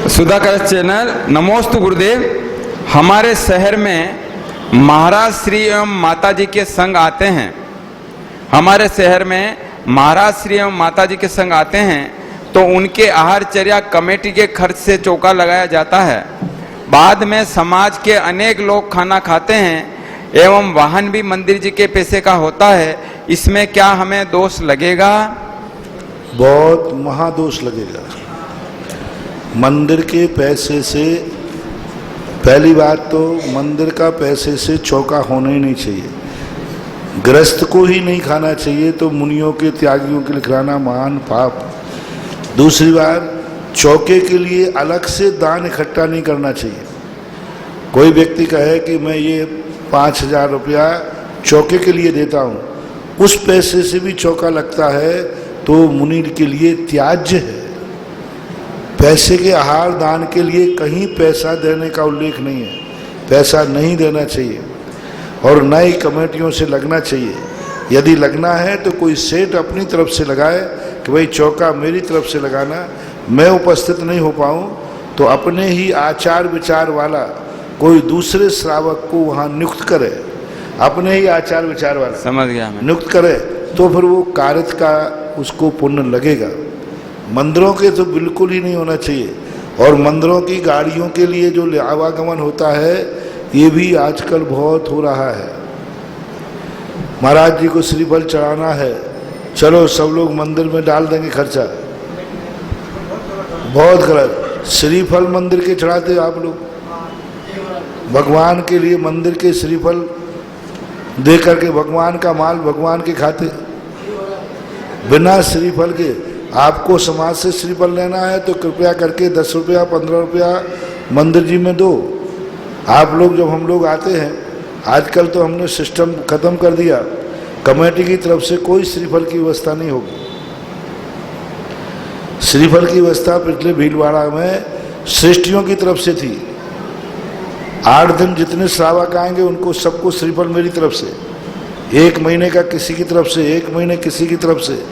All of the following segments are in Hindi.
सुधाकर चैनल। नमोस्तु गुरुदेव। हमारे शहर में महाराज श्री एवं माता जी के संग आते हैं। हमारे शहर में महाराज श्री एवं माता जी के संग आते हैं तो उनके आहारचर्या कमेटी के खर्च से चौका लगाया जाता है। बाद में समाज के अनेक लोग खाना खाते हैं एवं वाहन भी मंदिर जी के पैसे का होता है। इसमें क्या हमें दोष लगेगा? बहुत महादोष लगेगा। मंदिर के पैसे से, पहली बात तो मंदिर का पैसे से चौका होना ही नहीं चाहिए। गृहस्थ को ही नहीं खाना चाहिए तो मुनियों के त्यागियों के लिए खिलाना महान पाप। दूसरी बात, चौके के लिए अलग से दान इकट्ठा नहीं करना चाहिए। कोई व्यक्ति कहे कि मैं ये 5,000 रुपया चौके के लिए देता हूँ, उस पैसे से भी चौका लगता है तो मुनि के लिए त्याज्य है। पैसे के आहार दान के लिए कहीं पैसा देने का उल्लेख नहीं है। पैसा नहीं देना चाहिए और नई कमेटियों से लगना चाहिए। यदि लगना है तो कोई सेठ अपनी तरफ से लगाए कि भाई चौका मेरी तरफ से लगाना, मैं उपस्थित नहीं हो पाऊँ तो अपने ही आचार विचार वाला कोई दूसरे श्रावक को वहाँ नियुक्त करे, अपने ही आचार विचार वाला समझ गया मैं। नियुक्त करे तो फिर वो कार्य का उसको पुण्य लगेगा। मंदिरों के तो बिल्कुल ही नहीं होना चाहिए। और मंदिरों की गाड़ियों के लिए जो आवागमन होता है ये भी आजकल बहुत हो रहा है। महाराज जी को श्रीफल चढ़ाना है, चलो सब लोग मंदिर में डाल देंगे खर्चा। बहुत गलत। श्रीफल मंदिर के चढ़ाते आप लोग, भगवान के लिए मंदिर के श्रीफल दे करके भगवान का माल भगवान के खाते। बिना श्रीफल के आपको समाज से श्रीफल लेना है तो कृपया करके 10 रुपया 15 रुपया मंदिर जी में दो। आप लोग जब हम लोग आते हैं, आजकल तो हमने सिस्टम खत्म कर दिया, कमेटी की तरफ से कोई श्रीफल की व्यवस्था नहीं होगी। श्रीफल की व्यवस्था पिछले भीलवाड़ा में श्रेष्ठियों की तरफ से थी। 8 दिन जितने श्रावक आएंगे उनको सबको श्रीफल मेरी तरफ से, 1 महीने का किसी की तरफ से, 1 महीने किसी की तरफ से,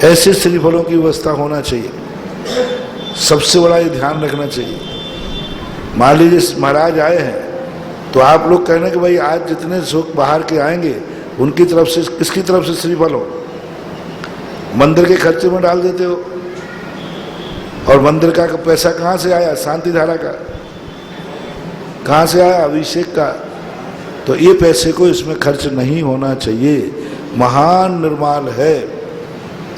ऐसे श्रीफलों की व्यवस्था होना चाहिए। सबसे बड़ा ये ध्यान रखना चाहिए। मान लीजिए महाराज आए हैं तो आप लोग कहने कि भाई आज जितने सुख बाहर के आएंगे उनकी तरफ से, किसकी तरफ से श्रीफल हो, मंदिर के खर्चे में डाल देते हो। और मंदिर का पैसा कहाँ से आया? शांति धारा का। कहाँ से आया? अभिषेक का। तो ये पैसे को इसमें खर्च नहीं होना चाहिए। महान निर्माल है।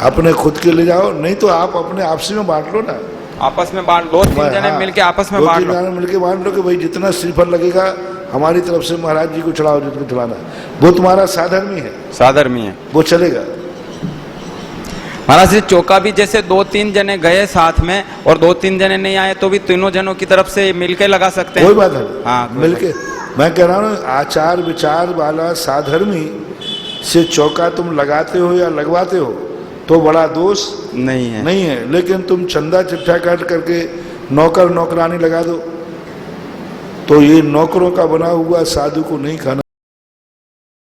अपने खुद के ले जाओ, नहीं तो आप अपने आपसी में बांट लो ना। आपस में बांट लो, 3 जने मिलके आपस में बांट लो। 2-3 जने मिलके बांट लो कि भाई जितना श्रीफल लगेगा हमारी तरफ से महाराज जी को चढ़ाओ, जिनको चढ़ाना वो तुम्हारा साधर्मी है, साधर्मी है, वो चलेगा। महाराज जी चौका भी जैसे 2-3 जने गए साथ में और 2-3 जने नहीं आए तो भी तीनों जनों की तरफ से मिलके लगा सकते हैं। कोई बात नहीं। हाँ, मिलके। मैं कह रहा हूँ आचार विचार वाला साधर्मी से चौका तुम लगाते हो या लगवाते हो तो बड़ा दोष नहीं है। लेकिन तुम चंदा चिट्ठा काट करके नौकर नौकरानी लगा दो तो ये नौकरों का बना हुआ साधु को नहीं खाना।